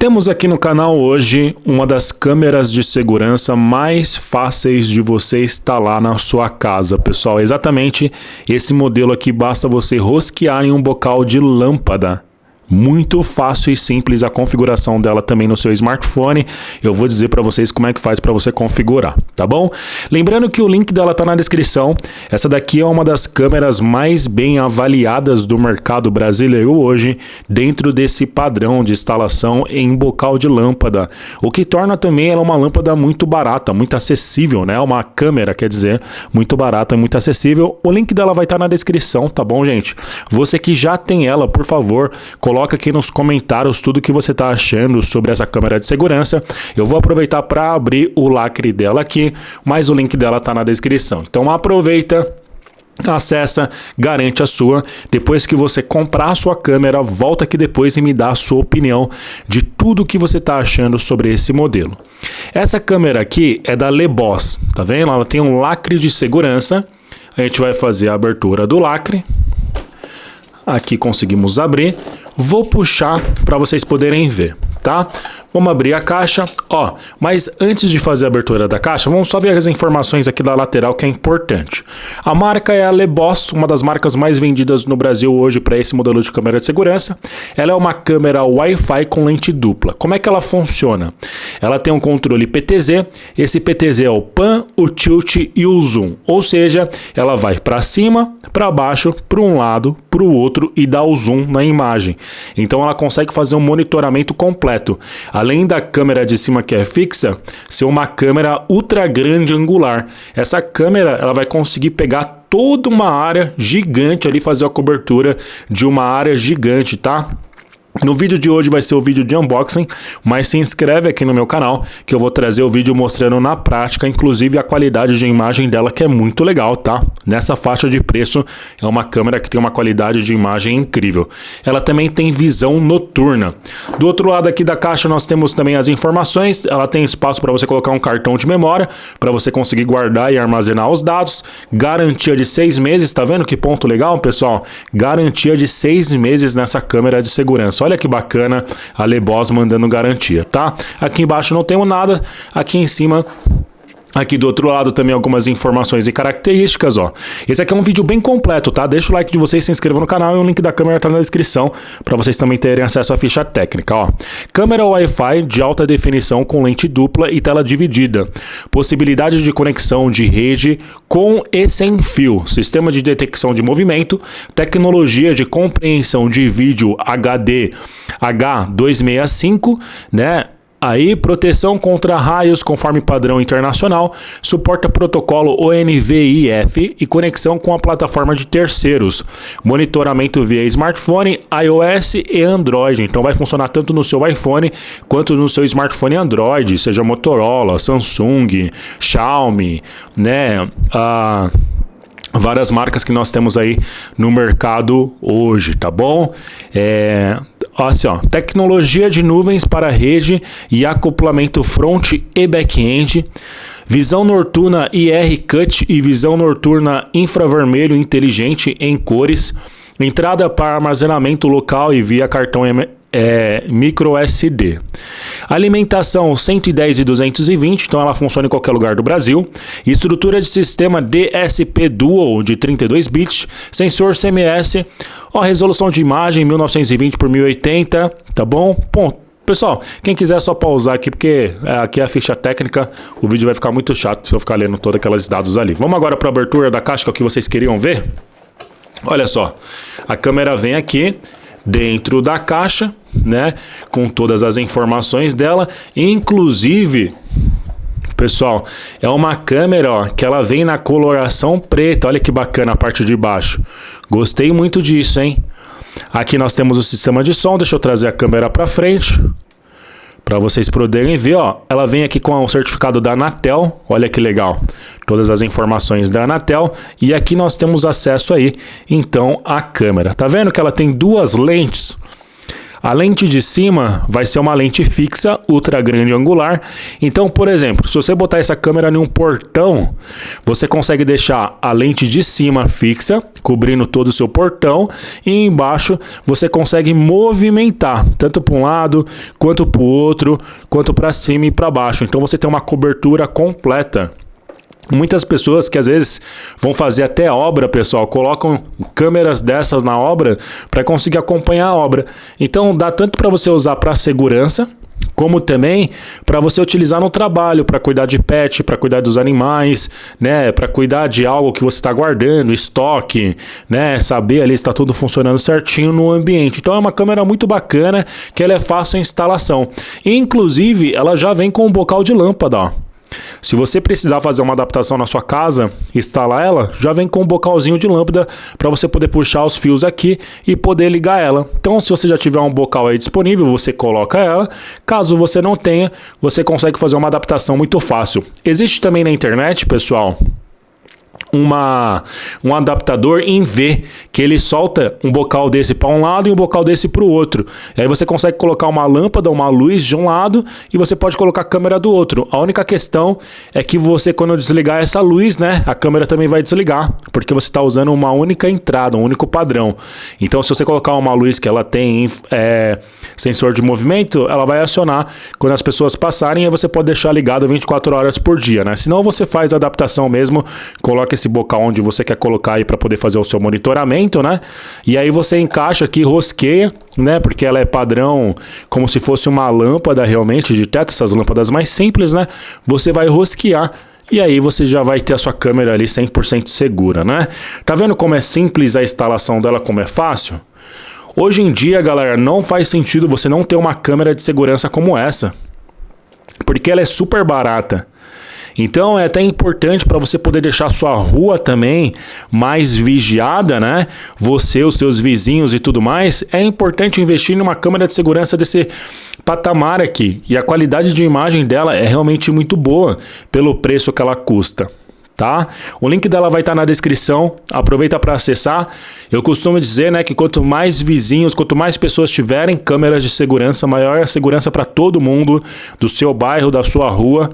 Temos aqui no canal hoje uma das câmeras de segurança mais fáceis de você instalar na sua casa, pessoal. É exatamente esse modelo aqui, basta você rosquear em um bocal de lâmpada. Muito fácil e simples a configuração dela também no seu smartphone. Eu vou dizer para vocês como é que faz para você configurar, tá bom? Lembrando que o link dela tá na descrição. Essa daqui é uma das câmeras mais bem avaliadas do mercado brasileiro hoje, dentro desse padrão de instalação em bocal de lâmpada, o que torna também ela uma lâmpada muito barata, muito acessível, né? Uma câmera, quer dizer, muito barata e muito acessível. O link dela vai estar na descrição, tá bom, gente? Você que já tem ela, por favor, coloca aqui nos comentários tudo que você está achando sobre essa câmera de segurança. Eu vou aproveitar para abrir o lacre dela aqui, mas o link dela está na descrição. Então aproveita, acessa, garante a sua. Depois que você comprar a sua câmera, volta aqui depois e me dá a sua opinião de tudo que você está achando sobre esse modelo. Essa câmera aqui é da LeBoss, tá vendo? Ela tem um lacre de segurança. A gente vai fazer a abertura do lacre. Aqui conseguimos abrir. Vou puxar para vocês poderem ver, tá? Vamos abrir a caixa, ó, mas antes de fazer a abertura da caixa, vamos só ver as informações aqui da lateral que é importante. A marca é a LeBoss, uma das marcas mais vendidas no Brasil hoje para esse modelo de câmera de segurança. Ela é uma câmera Wi-Fi com lente dupla. Como é que ela funciona? Ela tem um controle PTZ, esse PTZ é o pan, o tilt e o zoom, ou seja, ela vai para cima, para baixo, para um lado, para o outro e dá o zoom na imagem. Então ela consegue fazer um monitoramento completo. Além da câmera de cima que é fixa, ser uma câmera ultra grande angular. Essa câmera ela vai conseguir pegar toda uma área gigante ali, fazer a cobertura de uma área gigante, tá? No vídeo de hoje vai ser o vídeo de unboxing, mas se inscreve aqui no meu canal que eu vou trazer o vídeo mostrando na prática, inclusive a qualidade de imagem dela, que é muito legal, tá? Nessa faixa de preço é uma câmera que tem uma qualidade de imagem incrível. Ela também tem visão noturna. Do outro lado aqui da caixa nós temos também as informações. Ela tem espaço para você colocar um cartão de memória, para você conseguir guardar e armazenar os dados. Garantia de 6 meses, tá vendo que ponto legal, pessoal? Garantia de 6 meses nessa câmera de segurança. Olha que bacana, a LeBoss mandando garantia, tá? Aqui embaixo não temos nada, aqui em cima... Aqui do outro lado também algumas informações e características, ó. Esse aqui é um vídeo bem completo, tá? Deixa o like de vocês, se inscreva no canal e o link da câmera tá na descrição para vocês também terem acesso à ficha técnica, ó. Câmera Wi-Fi de alta definição com lente dupla e tela dividida. Possibilidade de conexão de rede com e sem fio. Sistema de detecção de movimento. Tecnologia de compreensão de vídeo HD H265, né? Aí, proteção contra raios conforme padrão internacional, suporta protocolo ONVIF e conexão com a plataforma de terceiros, monitoramento via smartphone, iOS e Android. Então vai funcionar tanto no seu iPhone quanto no seu smartphone Android, seja Motorola, Samsung, Xiaomi, né? Várias marcas que nós temos aí no mercado hoje, tá bom? Assim, ó, tecnologia de nuvens para rede e acoplamento front e back-end, visão noturna IR Cut e visão noturna infravermelho inteligente em cores, entrada para armazenamento local e via cartão micro SD. Alimentação 110 e 220, então ela funciona em qualquer lugar do Brasil. Estrutura de sistema DSP Dual de 32 bits, sensor CMS, ó, resolução de imagem 1920 por 1080, tá bom? Bom, pessoal, quem quiser é só pausar aqui, porque aqui é a ficha técnica, o vídeo vai ficar muito chato se eu ficar lendo todos aqueles dados ali. Vamos agora para a abertura da caixa, que é o que vocês queriam ver? Olha só, a câmera vem aqui dentro da caixa, né, com todas as informações dela, inclusive, pessoal, é uma câmera, ó, que ela vem na coloração preta. Olha que bacana a parte de baixo. Gostei muito disso, hein? Aqui nós temos o sistema de som. Deixa eu trazer a câmera para frente para vocês poderem ver, ó. Ela vem aqui com o certificado da Anatel. Olha que legal. Todas as informações da Anatel. E aqui nós temos acesso aí, então, à câmera. Tá vendo que ela tem duas lentes? A lente de cima vai ser uma lente fixa, ultra grande angular. Então, por exemplo, se você botar essa câmera em um portão, você consegue deixar a lente de cima fixa, cobrindo todo o seu portão, e embaixo você consegue movimentar, tanto para um lado, quanto para o outro, quanto para cima e para baixo. Então você tem uma cobertura completa. Muitas pessoas que às vezes vão fazer até obra, pessoal, colocam câmeras dessas na obra para conseguir acompanhar a obra. Então dá tanto para você usar para segurança, como também para você utilizar no trabalho, para cuidar de pet, para cuidar dos animais, né, para cuidar de algo que você está guardando, estoque, né, saber ali se está tudo funcionando certinho no ambiente. Então é uma câmera muito bacana, que ela é fácil a instalação. Inclusive, ela já vem com um bocal de lâmpada, ó. Se você precisar fazer uma adaptação na sua casa, instalar ela, já vem com um bocalzinho de lâmpada para você poder puxar os fios aqui e poder ligar ela. Então, se você já tiver um bocal aí disponível, você coloca ela. Caso você não tenha, você consegue fazer uma adaptação muito fácil. Existe também na internet, pessoal, um adaptador em V, que ele solta um bocal desse para um lado e um bocal desse para o outro. E aí você consegue colocar uma lâmpada, uma luz de um lado e você pode colocar a câmera do outro. A única questão é que você, quando desligar essa luz, né, a câmera também vai desligar, porque você está usando uma única entrada, um único padrão. Então, se você colocar uma luz que ela tem sensor de movimento, ela vai acionar quando as pessoas passarem, e você pode deixar ligado 24 horas por dia, né? Senão você faz a adaptação mesmo, coloca esse bocal onde você quer colocar aí para poder fazer o seu monitoramento, né? E aí você encaixa aqui, rosqueia, né? Porque ela é padrão, como se fosse uma lâmpada realmente de teto, essas lâmpadas mais simples, né? Você vai rosquear e aí você já vai ter a sua câmera ali 100% segura, né? Tá vendo como é simples a instalação dela, como é fácil? Hoje em dia, galera, não faz sentido você não ter uma câmera de segurança como essa, porque ela é super barata. Então é até importante para você poder deixar a sua rua também mais vigiada, né? Você, os seus vizinhos e tudo mais. É importante investir numa câmera de segurança desse patamar aqui. E a qualidade de imagem dela é realmente muito boa pelo preço que ela custa, tá? O link dela vai estar na descrição, aproveita para acessar. Eu costumo dizer, né, que quanto mais vizinhos, quanto mais pessoas tiverem câmeras de segurança, maior é a segurança para todo mundo, do seu bairro, da sua rua.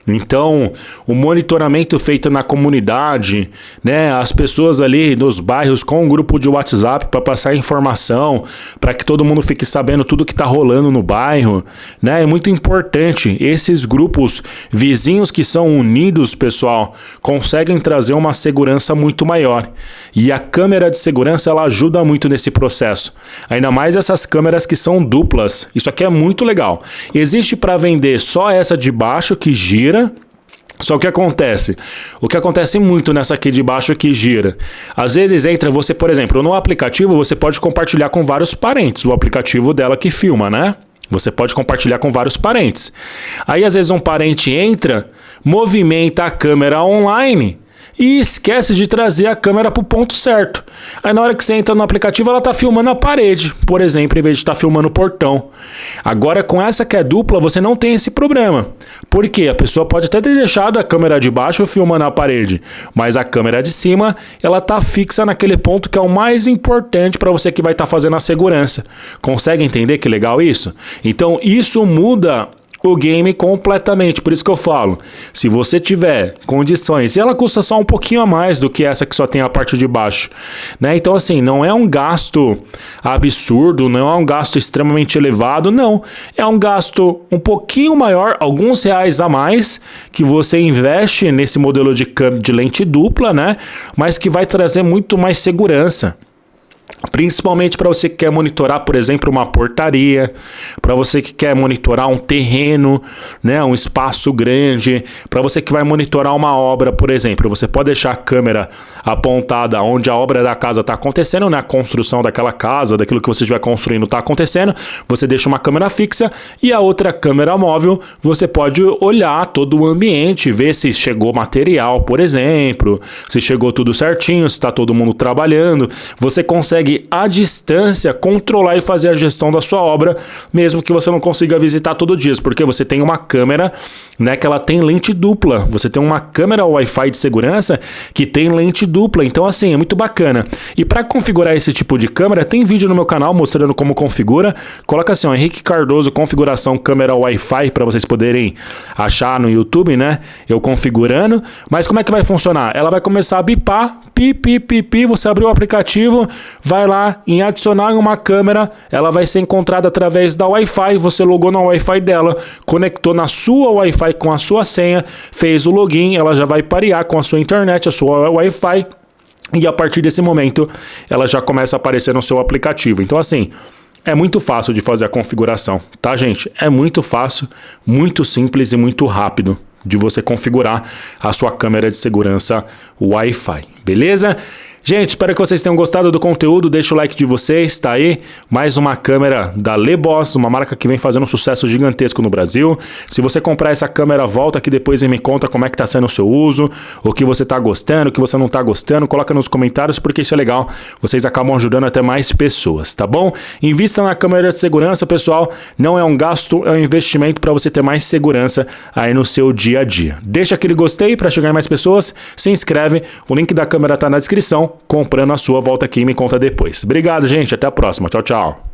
Então, o monitoramento feito na comunidade, né, as pessoas ali nos bairros com um grupo de WhatsApp para passar informação, para que todo mundo fique sabendo tudo que está rolando no bairro, né, é muito importante. Esses grupos vizinhos que são unidos, pessoal, conseguem trazer uma segurança muito maior. E a câmera de segurança, ela ajuda muito nesse processo. Ainda mais essas câmeras que são duplas. Isso aqui é muito legal. Existe para vender só essa de baixo que gira. Só que acontece? O que acontece muito nessa aqui de baixo que gira? Às vezes entra você, por exemplo, no aplicativo você pode compartilhar com vários parentes, o aplicativo dela que filma, né? Você pode compartilhar com vários parentes. Aí às vezes um parente entra, movimenta a câmera online e esquece de trazer a câmera para o ponto certo. Aí na hora que você entra no aplicativo, ela está filmando a parede, por exemplo, em vez de estar filmando o portão. Agora, com essa que é dupla, você não tem esse problema. Por quê? A pessoa pode até ter deixado a câmera de baixo filmando a parede, mas a câmera de cima, ela está fixa naquele ponto que é o mais importante para você que vai estar fazendo a segurança. Consegue entender que legal isso? Então, isso muda o game completamente. Por isso que eu falo, se você tiver condições, e ela custa só um pouquinho a mais do que essa que só tem a parte de baixo, né? Então assim, não é um gasto absurdo, não é um gasto extremamente elevado, não. É um gasto um pouquinho maior, alguns reais a mais, que você investe nesse modelo de lente dupla, né? Mas que vai trazer muito mais segurança. Principalmente para você que quer monitorar, por exemplo, uma portaria, para você que quer monitorar um terreno, né, um espaço grande, para você que vai monitorar uma obra, por exemplo, você pode deixar a câmera apontada onde a obra da casa está acontecendo, né, a construção daquela casa, daquilo que você estiver construindo está acontecendo, você deixa uma câmera fixa e a outra câmera móvel, você pode olhar todo o ambiente, ver se chegou material, por exemplo, se chegou tudo certinho, se está todo mundo trabalhando, você consegue consegue à distância controlar e fazer a gestão da sua obra, mesmo que você não consiga visitar todo dia, porque você tem uma câmera, né, que ela tem lente dupla. Você tem uma câmera Wi-Fi de segurança que tem lente dupla. Então assim, é muito bacana. E para configurar esse tipo de câmera, tem vídeo no meu canal mostrando como configura. Coloca assim, ó, Henrique Cardoso configuração câmera Wi-Fi para vocês poderem achar no YouTube, né? Eu configurando. Mas como é que vai funcionar? Ela vai começar a bipar, pi, você abriu o aplicativo, vai lá em adicionar uma câmera, ela vai ser encontrada através da Wi-Fi, você logou na Wi-Fi dela, conectou na sua Wi-Fi com a sua senha, fez o login, ela já vai parear com a sua internet, a sua Wi-Fi, e a partir desse momento ela já começa a aparecer no seu aplicativo. Então assim, é muito fácil de fazer a configuração, tá, gente? É muito fácil, muito simples e muito rápido de você configurar a sua câmera de segurança Wi-Fi, beleza? Gente, espero que vocês tenham gostado do conteúdo, deixa o like de vocês, tá aí mais uma câmera da LeBoss, uma marca que vem fazendo um sucesso gigantesco no Brasil. Se você comprar essa câmera, volta aqui depois e me conta como é que tá sendo o seu uso, o que você tá gostando, o que você não tá gostando, coloca nos comentários porque isso é legal, vocês acabam ajudando até mais pessoas, tá bom? Invista na câmera de segurança, pessoal, não é um gasto, é um investimento para você ter mais segurança aí no seu dia a dia. Deixa aquele gostei para chegar em mais pessoas, se inscreve, o link da câmera tá na descrição. Comprando a sua, volta aqui e me conta depois. Obrigado, gente. Até a próxima. Tchau, tchau.